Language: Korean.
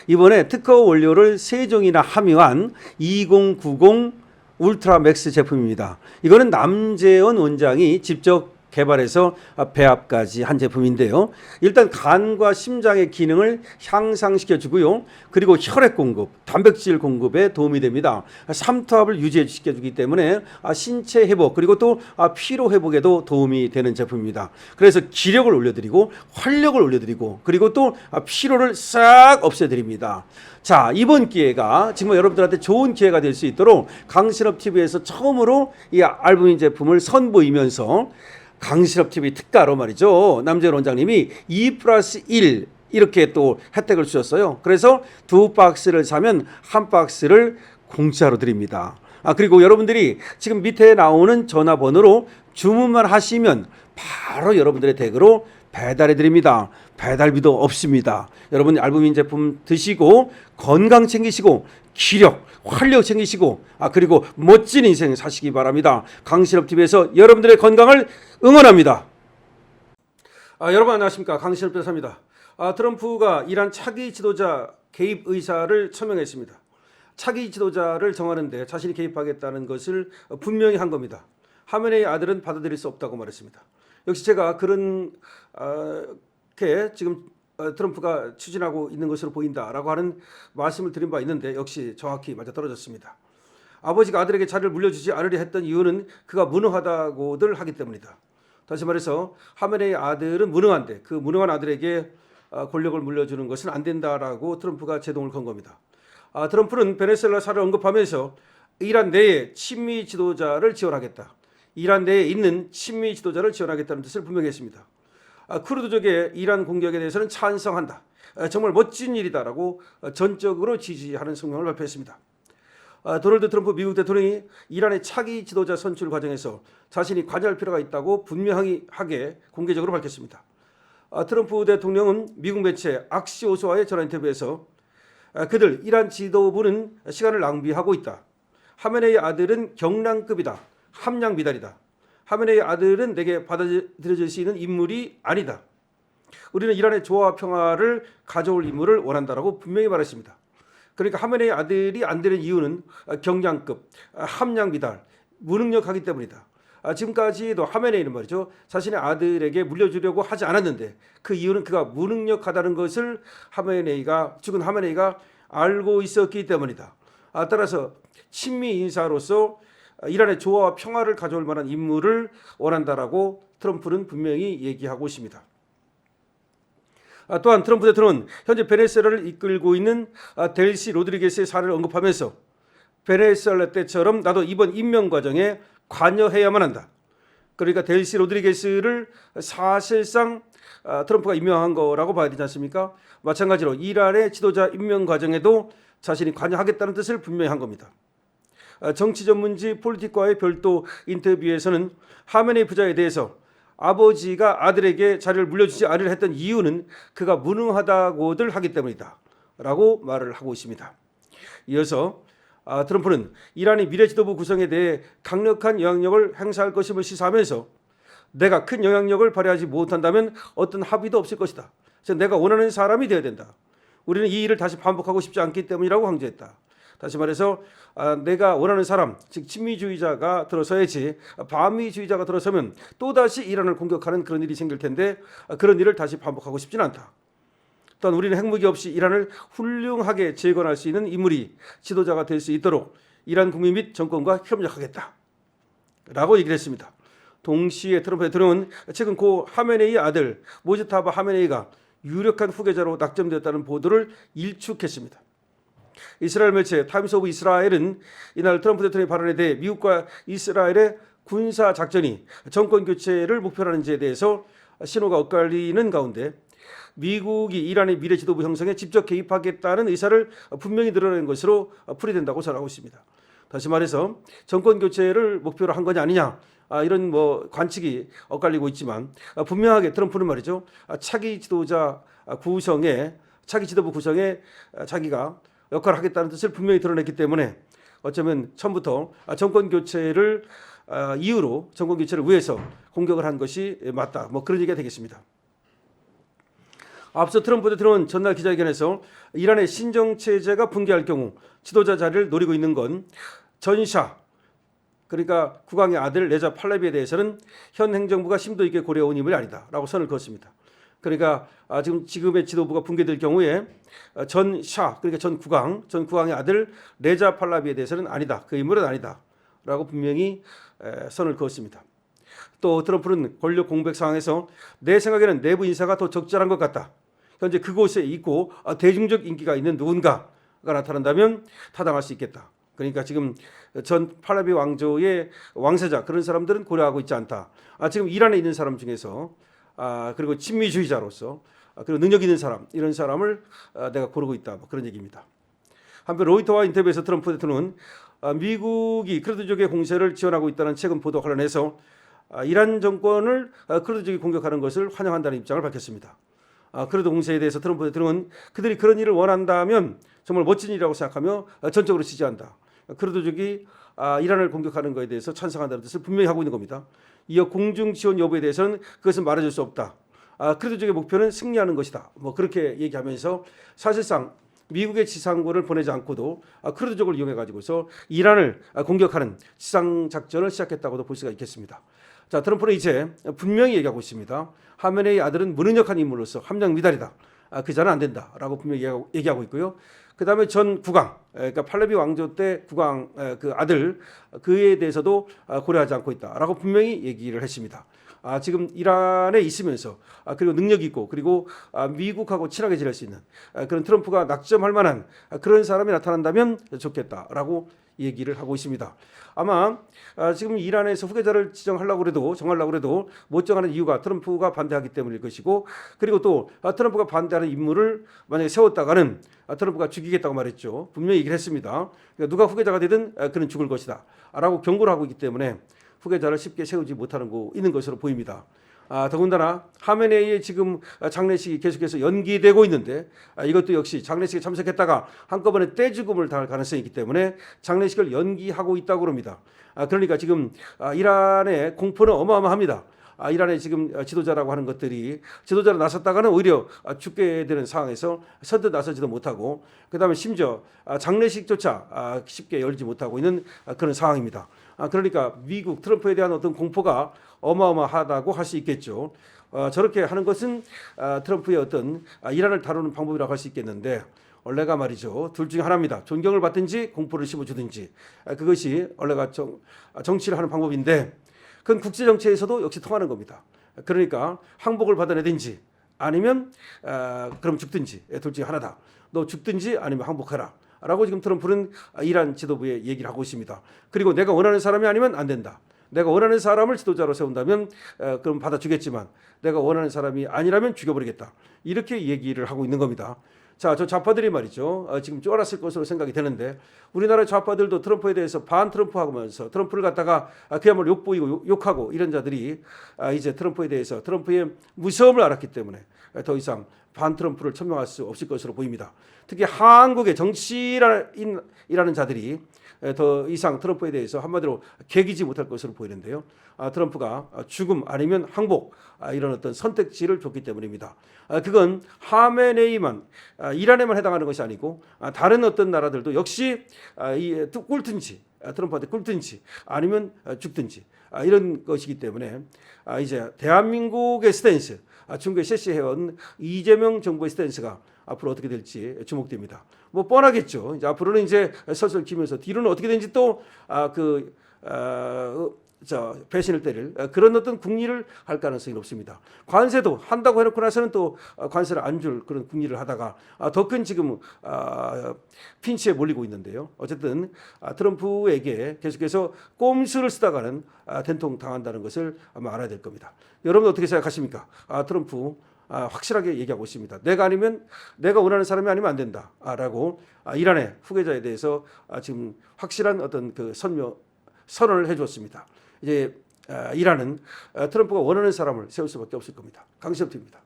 이번에 특허 원료를 3종이나 함유한 2090 울트라 맥스 제품입니다. 이거는 남재원 원장이 직접 개발해서 배합까지 한 제품인데요. 일단 간과 심장의 기능을 향상시켜 주고요. 그리고 혈액 공급, 단백질 공급에 도움이 됩니다. 삼투압을 유지시켜 주기 때문에 신체 회복 그리고 또 피로 회복에도 도움이 되는 제품입니다. 그래서 기력을 올려드리고 활력을 올려드리고 그리고 또 피로를 싹 없애드립니다. 자, 이번 기회가 정말 여러분들한테 좋은 기회가 될 수 있도록 강신업TV에서 처음으로 이 알부민 제품을 선보이면서 강신업TV 특가로 말이죠. 남재원 원장님이 2+1 이렇게 또 혜택을 주셨어요. 그래서 2박스를 사면 1박스를 공짜로 드립니다. 그리고 여러분들이 지금 밑에 나오는 전화번호로 주문만 하시면 바로 여러분들의 댁으로 배달해 드립니다. 배달비도 없습니다. 여러분 알부민 제품 드시고 건강 챙기시고 기력, 활력 챙기시고 그리고 멋진 인생 사시기 바랍니다. 강신업TV에서 여러분들의 건강을 응원합니다. 여러분 안녕하십니까. 강신업대사입니다. 트럼프가 이란 차기 지도자 개입 의사를 처명했습니다. 차기 지도자를 정하는데 자신이 개입하겠다는 것을 분명히 한 겁니다. 하메네이 아들은 받아들일 수 없다고 말했습니다. 역시 제가 그런 게 지금 트럼프가 추진하고 있는 것으로 보인다라고 하는 말씀을 드린 바 있는데 역시 정확히 맞아떨어졌습니다. 아버지가 아들에게 자리를 물려주지 않으려 했던 이유는 그가 무능하다고들 하기 때문이다. 다시 말해서 하메네이 아들은 무능한데 그 무능한 아들에게 권력을 물려주는 것은 안 된다라고 트럼프가 제동을 건 겁니다. 트럼프는 베네수엘라사를 언급하면서 이란 내에 친미 지도자를 지원하겠다. 이란 내에 있는 친미 지도자를 지원하겠다는 뜻을 분명히 했습니다. 쿠르드족의 이란 공격에 대해서는 찬성한다. 정말 멋진 일이다라고 전적으로 지지하는 성명을 발표했습니다. 도널드 트럼프 미국 대통령이 이란의 차기 지도자 선출 과정에서 자신이 관여할 필요가 있다고 분명하게 공개적으로 밝혔습니다. 트럼프 대통령은 미국 매체 악시오스와의 전화 인터뷰에서 그들 이란 지도부는 시간을 낭비하고 있다. 하메네이 아들은 경량급이다. 함량 미달이다. 하메네이 아들은 내게 받아들여질 수 있는 인물이 아니다. 우리는 이란의 조화와 평화를 가져올 인물을 원한다라고 분명히 말했습니다. 그러니까 하메네이 아들이 안 되는 이유는 경량급, 함량 미달, 무능력하기 때문이다. 지금까지도 하메네이는 말이죠. 자신의 아들에게 물려주려고 하지 않았는데 그 이유는 그가 무능력하다는 것을 죽은 하메네이가 알고 있었기 때문이다. 따라서 친미 인사로서 이란의 조화와 평화를 가져올 만한 인물을 원한다라고 트럼프는 분명히 얘기하고 있습니다. 또한 트럼프 대통령은 현재 베네수엘라를 이끌고 있는 델시 로드리게스의 사례를 언급하면서 베네수엘라 때처럼 나도 이번 임명 과정에 관여해야만 한다. 그러니까 델시 로드리게스를 사실상 트럼프가 임명한 거라고 봐야 되지 않습니까? 마찬가지로 이란의 지도자 임명 과정에도 자신이 관여하겠다는 뜻을 분명히 한 겁니다. 정치 전문지 폴리티코와의 별도 인터뷰에서는 하메네이 부자에 대해서 아버지가 아들에게 자리를 물려주지 않으려 했던 이유는 그가 무능하다고들 하기 때문이다 라고 말을 하고 있습니다. 이어서 트럼프는 이란의 미래 지도부 구성에 대해 강력한 영향력을 행사할 것임을 시사하면서 내가 큰 영향력을 발휘하지 못한다면 어떤 합의도 없을 것이다. 그래서 내가 원하는 사람이 되어야 된다. 우리는 이 일을 다시 반복하고 싶지 않기 때문이라고 강조했다. 다시 말해서 내가 원하는 사람, 즉 친미주의자가 들어서야지 반미주의자가 들어서면 또다시 이란을 공격하는 그런 일이 생길 텐데 그런 일을 다시 반복하고 싶지는 않다. 또한 우리는 핵무기 없이 이란을 훌륭하게 재건할 수 있는 인물이 지도자가 될 수 있도록 이란 국민 및 정권과 협력하겠다 라고 얘기를 했습니다. 동시에 트럼프 대통령은 최근 고 하메네이 아들 모지타바 하메네이가 유력한 후계자로 낙점되었다는 보도를 일축했습니다. 이스라엘 매체 타임스 오브 이스라엘은 이날 트럼프 대통령의 발언에 대해 미국과 이스라엘의 군사 작전이 정권 교체를 목표로 하는지에 대해서 신호가 엇갈리는 가운데 미국이 이란의 미래 지도부 형성에 직접 개입하겠다는 의사를 분명히 드러낸 것으로 풀이된다고 전하고 있습니다. 다시 말해서 정권 교체를 목표로 한 거냐 아니냐 이런 관측이 엇갈리고 있지만 분명하게 트럼프는 말이죠. 차기 지도부 구성에 자기가 역할을 하겠다는 뜻을 분명히 드러냈기 때문에 어쩌면 처음부터 정권 교체를 이유로 정권 교체를 위해서 공격을 한 것이 맞다. 그런 얘기가 되겠습니다. 앞서 트럼프 대통령은 전날 기자회견에서 이란의 신정체제가 붕괴할 경우 지도자 자리를 노리고 있는 건 전샤, 그러니까 국왕의 아들 레자 팔레비에 대해서는 현 행정부가 심도 있게 고려해온 인물이 아니다라고 선을 그었습니다. 그러니까 지금의 지도부가 붕괴될 경우에 전샤, 그러니까 전 국왕의 아들 레자 팔라비에 대해서는 아니다, 그 인물은 아니다라고 분명히 선을 그었습니다. 또 트럼프는 권력 공백 상황에서 내 생각에는 내부 인사가 더 적절한 것 같다. 현재 그곳에 있고 대중적 인기가 있는 누군가가 나타난다면 타당할 수 있겠다. 그러니까 지금 전 팔라비 왕조의 왕세자 그런 사람들은 고려하고 있지 않다. 지금 이란에 있는 사람 중에서 그리고 친미주의자로서 그리고 능력 있는 사람 이런 사람을 내가 고르고 있다. 뭐 그런 얘기입니다. 한편 로이터와 인터뷰에서 트럼프 대통령은 미국이 크루드족의 공세를 지원하고 있다는 최근 보도 관련해서 이란 정권을 크루드족이 공격하는 것을 환영한다는 입장을 밝혔습니다. 크루드 공세에 대해서 트럼프 대통령은 그들이 그런 일을 원한다면 정말 멋진 일이라고 생각하며 전적으로 지지한다. 크루드족이 이란을 공격하는 것에 대해서 찬성한다는 뜻을 분명히 하고 있는 겁니다. 이어 공중 지원 여부에 대해서는 그것은 말해줄 수 없다. 크루드족의 목표는 승리하는 것이다. 뭐 그렇게 얘기하면서 사실상 미국의 지상군을 보내지 않고도 크루드족을 이용해 가지고서 이란을 공격하는 지상 작전을 시작했다고도 볼 수가 있겠습니다. 자, 트럼프는 이제 분명히 얘기하고 있습니다. 하메네이 아들은 무능력한 인물로서 함량 미달이다. 그자는 안 된다라고 분명히 얘기하고 있고요. 그다음에 전 국왕, 그러니까 팔레비 왕조 때 국왕 그 아들 그에 대해서도 고려하지 않고 있다라고 분명히 얘기를 했습니다. 지금 이란에 있으면서 그리고 능력 있고 그리고 미국하고 친하게 지낼 수 있는 그런 트럼프가 낙점할 만한 그런 사람이 나타난다면 좋겠다라고 얘기를 하고 있습니다. 아마 지금 이란에서 후계자를 정하려고 해도 못 정하는 이유가 트럼프가 반대하기 때문일 것이고 그리고 또 트럼프가 반대하는 인물을 만약에 세웠다가는 트럼프가 죽이겠다고 말했죠. 분명히 얘기를 했습니다. 그러니까 누가 후계자가 되든 그는 죽을 것이다 라고 경고를 하고 있기 때문에 후계자를 쉽게 세우지 못하는 거 있는 것으로 보입니다. 더군다나 하메네이의 지금 장례식이 계속해서 연기되고 있는데 이것도 역시 장례식에 참석했다가 한꺼번에 떼죽음을 당할 가능성이 있기 때문에 장례식을 연기하고 있다고 합니다. 그러니까 지금 이란의 공포는 어마어마합니다. 이란의 지금 지도자라고 하는 것들이 지도자로 나섰다가는 오히려 죽게 되는 상황에서 선뜻 나서지도 못하고 그다음에 심지어 장례식조차 쉽게 열지 못하고 있는 그런 상황입니다. 그러니까 미국 트럼프에 대한 어떤 공포가 어마어마하다고 할 수 있겠죠. 저렇게 하는 것은 트럼프의 어떤 이란을 다루는 방법이라고 할 수 있겠는데 원래가 말이죠. 둘 중에 하나입니다. 존경을 받든지 공포를 심어주든지 그것이 원래가 정치를 하는 방법인데 그건 국제정치에서도 역시 통하는 겁니다. 그러니까 항복을 받아내든지 아니면 그럼 죽든지 둘 중에 하나다. 너 죽든지 아니면 항복하라. 라고 지금 트럼프는 이란 지도부에 얘기를 하고 있습니다. 그리고 내가 원하는 사람이 아니면 안 된다. 내가 원하는 사람을 지도자로 세운다면 그럼 받아주겠지만 내가 원하는 사람이 아니라면 죽여버리겠다. 이렇게 얘기를 하고 있는 겁니다. 자, 저 좌파들이 말이죠. 지금 쫄았을 것으로 생각이 되는데 우리나라 좌파들도 트럼프에 대해서 반 트럼프 하면서 트럼프를 갖다가 그야말로 욕보이고 욕하고 이런 자들이 이제 트럼프에 대해서 트럼프의 무서움을 알았기 때문에 더 이상 반 트럼프를 천명할 수 없을 것으로 보입니다. 특히 한국의 정치인이라는 자들이 더 이상 트럼프에 대해서 한마디로 개기지 못할 것으로 보이는데요. 트럼프가 죽음 아니면 항복 이런 어떤 선택지를 줬기 때문입니다. 그건 하메네이만 이란에만 해당하는 것이 아니고 다른 어떤 나라들도 역시 꿀든지 트럼프한테 꿀든지 아니면 죽든지 이런 것이기 때문에 이제 대한민국의 스탠스 중국에 실시해온 이재명 정부의 스탠스가 앞으로 어떻게 될지 주목됩니다. 뭐 뻔하겠죠. 이제 앞으로는 이제 설설 기면서 뒤로는 어떻게 되는지 또 배신을 때릴 그런 어떤 궁리를 할 가능성이 높습니다. 관세도 한다고 해놓고 나서는 또 관세를 안 줄 그런 궁리를 하다가 더 큰 지금 핀치에 몰리고 있는데요. 어쨌든 트럼프에게 계속해서 꼼수를 쓰다가는 된통 당한다는 것을 아마 알아야 될 겁니다. 여러분 어떻게 생각하십니까? 트럼프 확실하게 얘기하고 있습니다. 내가 원하는 사람이 아니면 안 된다라고 이란의 후계자에 대해서 지금 확실한 어떤 그 선언을 해주었습니다. 이제 이란은 트럼프가 원하는 사람을 세울 수밖에 없을 겁니다. 강시엽입니다.